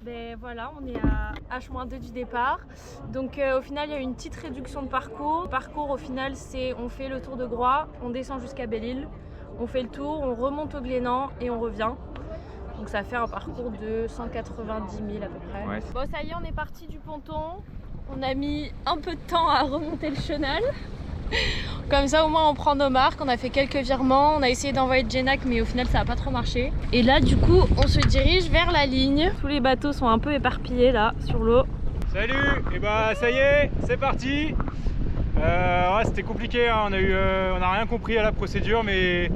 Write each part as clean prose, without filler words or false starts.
Ben voilà, on est à H-2 du départ. Donc au final, il y a une petite réduction de parcours. Le parcours au final, c'est on fait le tour de Groix, on descend jusqu'à Belle-Île, on fait le tour, on remonte au Glénan et on revient. Donc ça fait un parcours de 190 000 à peu près. Ouais. Bon, ça y est, on est parti du ponton. On a mis un peu de temps à remonter le chenal. Comme ça au moins on prend nos marques, on a fait quelques virements, on a essayé d'envoyer Genac mais au final ça n'a pas trop marché. Et là du coup on se dirige vers la ligne. Tous les bateaux sont un peu éparpillés là sur l'eau. Salut, et bah ça y est, c'est parti. Ouais, c'était compliqué, hein. On a rien compris à la procédure mais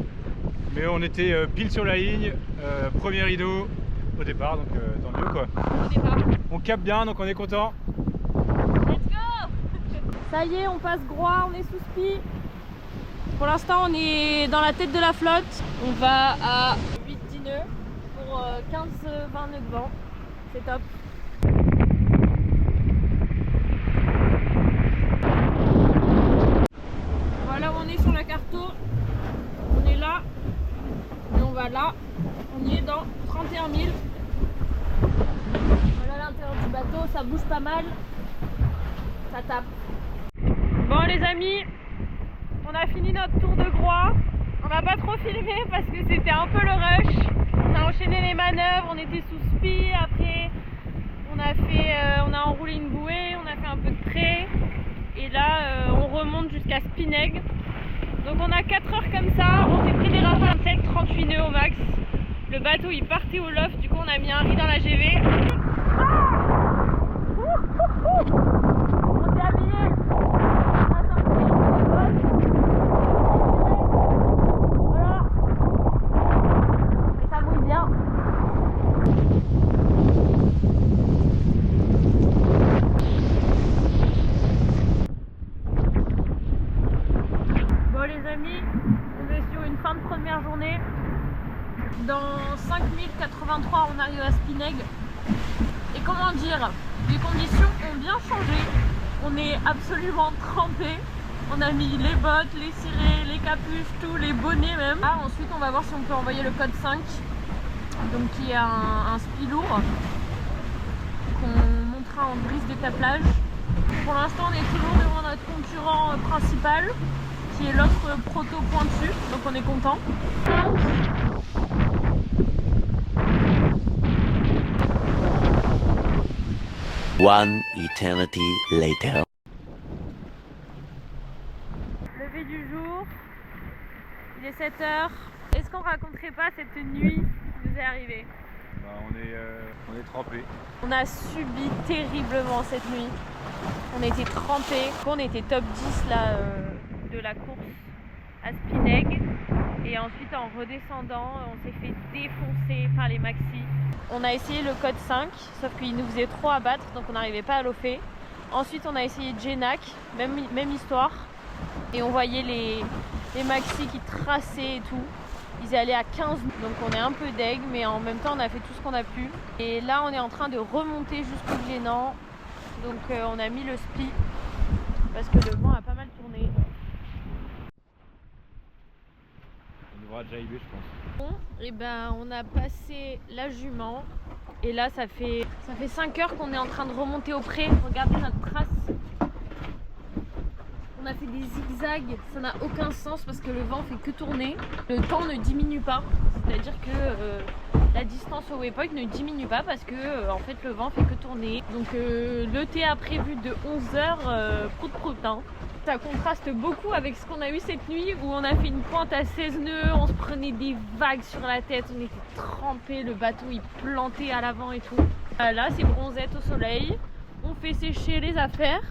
on était pile sur la ligne, premier rideau au départ, donc tant mieux quoi. Au départ. On capte bien donc on est content. Let's go. Ça y est, on passe Groix, on est sous spi. Pour l'instant, on est dans la tête de la flotte. On va à 8-10 nœuds pour 15-20 nœuds de vent. C'est top. Voilà, on est sur la carto. On est là. Et on va là. On y est dans 31 000. Voilà l'intérieur du bateau, ça bouge pas mal. Ça tape. Bon les amis, on a fini notre tour de Groix. On n'a pas trop filmé parce que c'était un peu le rush. On a enchaîné les manœuvres, on était sous spi, après on a enroulé une bouée, on a fait un peu de près. Et là on remonte jusqu'à Spinègue. Donc on a 4 heures comme ça, on s'est pris des rafales 7-38 nœuds au max. Le bateau il partait au loft, du coup on a mis un riz dans la GV. On s'est habillé. Voilà. Et ça mouille bien. Bon les amis, on est sur une fin de première journée. Dans 5083 on arrive à Spinègue. Et comment dire, les conditions ont bien changé. On est absolument trempés. On a mis les bottes, les cirés, les capuches, tout, les bonnets même. Ah, ensuite on va voir si on peut envoyer le code 5, donc qui est un spi lourd qu'on montera en brise d'établage. Pour l'instant on est toujours devant notre concurrent principal qui est l'autre proto pointu, donc on est content. One eternity later. Lever du jour, il est 7 h. Est-ce qu'on raconterait pas cette nuit qui nous est arrivée? Bah, on est trempés. On a subi terriblement cette nuit. On était trempés. On était top 10 là, de la course à Spinègue. Et ensuite en redescendant, on s'est fait défoncer par les maxis. On a essayé le code 5, sauf qu'il nous faisait trop à battre, donc on n'arrivait pas à l'offer. Ensuite on a essayé Genac, même histoire. Et on voyait les maxis qui traçaient et tout. Ils allaient à 15, donc on est un peu deg, mais en même temps on a fait tout ce qu'on a pu. Et là on est en train de remonter jusqu'au Glénan. Donc on a mis le spi, parce que le vent a pas mal tourné. On devra déjà y je pense. Bon, et ben on a passé la jument. Et là ça fait 5 heures qu'on est en train de remonter au pré. Regardez notre trace. On a fait des zigzags, ça n'a aucun sens parce que le vent fait que tourner. Le temps ne diminue pas, c'est-à-dire que la distance au waypoint ne diminue pas parce que en fait le vent fait que tourner. Donc le l'ETA prévu de 11 h, prout hein. Ça contraste beaucoup avec ce qu'on a eu cette nuit où on a fait une pointe à 16 nœuds, on se prenait des vagues sur la tête, on était trempés, le bateau il plantait à l'avant et tout. Là c'est bronzette au soleil, on fait sécher les affaires.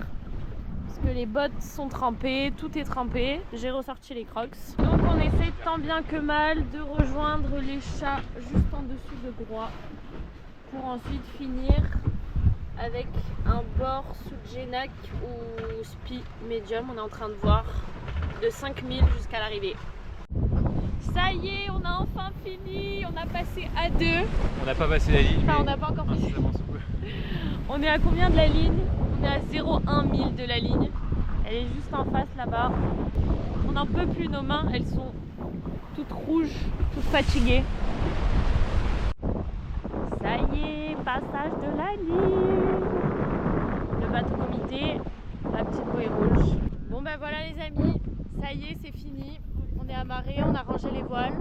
Que les bottes sont trempées, tout est trempé. J'ai ressorti les crocs. Donc on essaie tant bien que mal de rejoindre les chats juste en dessous de Groix pour ensuite finir avec un bord sous Genac ou spi médium. On est en train de voir de 5000 jusqu'à l'arrivée. Ça y est, on a enfin fini. On a passé à 2. On n'a pas passé la ligne. Enfin, on n'a pas encore fini. On est à combien de la ligne? On est à 0,1 000 de la ligne. Elle est juste en face là-bas. On n'en peut plus, nos mains, elles sont toutes rouges, toutes fatiguées. Ça y est, passage de la ligne. Le bateau comité, la petite bouée rouge. Bon ben voilà les amis, ça y est, c'est fini. On est amarrés, on a rangé les voiles.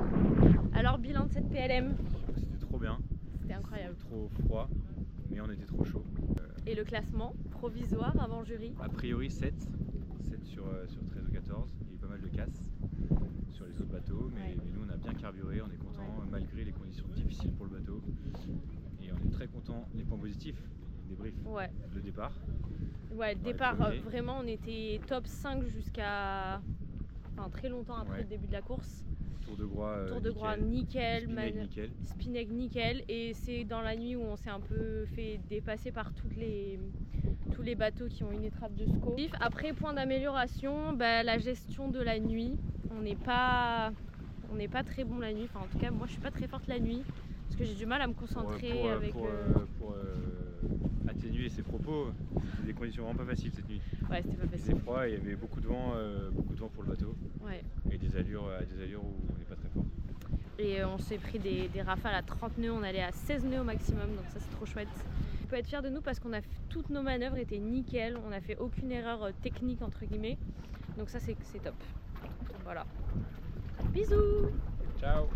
Alors bilan de cette PLM? C'était trop bien. C'était incroyable. Trop froid, mais on était trop chaud. Et le classement provisoire avant jury? A priori 7 sur 13 ou 14. Il y a eu pas mal de casses sur les autres bateaux, mais nous on a bien carburé, on est content malgré les conditions difficiles pour le bateau. Et on est très content des points positifs, débrief, le départ. Ouais, le départ, vraiment on était top 5 jusqu'à très longtemps après le début de la course. Tour de Groix, nickel, Spineg, nickel, et c'est dans la nuit où on s'est un peu fait dépasser par tous les bateaux qui ont une étrave de SCO. Après, point d'amélioration, la gestion de la nuit. On n'est pas très bon la nuit, en tout cas moi je suis pas très forte la nuit parce que j'ai du mal à me concentrer pour atténuer ses propos. C'était des conditions vraiment pas faciles cette nuit. Ouais, c'était pas facile. Il faisait froid et il y avait beaucoup de vent pour le bateau. Ouais. Et des allures où on n'est pas très fort. Et on s'est pris des rafales à 30 nœuds, on allait à 16 nœuds au maximum, donc ça c'est trop chouette. On peut être fier de nous parce qu'on a toutes nos manœuvres étaient nickel, on n'a fait aucune erreur technique entre guillemets, donc ça c'est top. Voilà. Bisous. Ciao.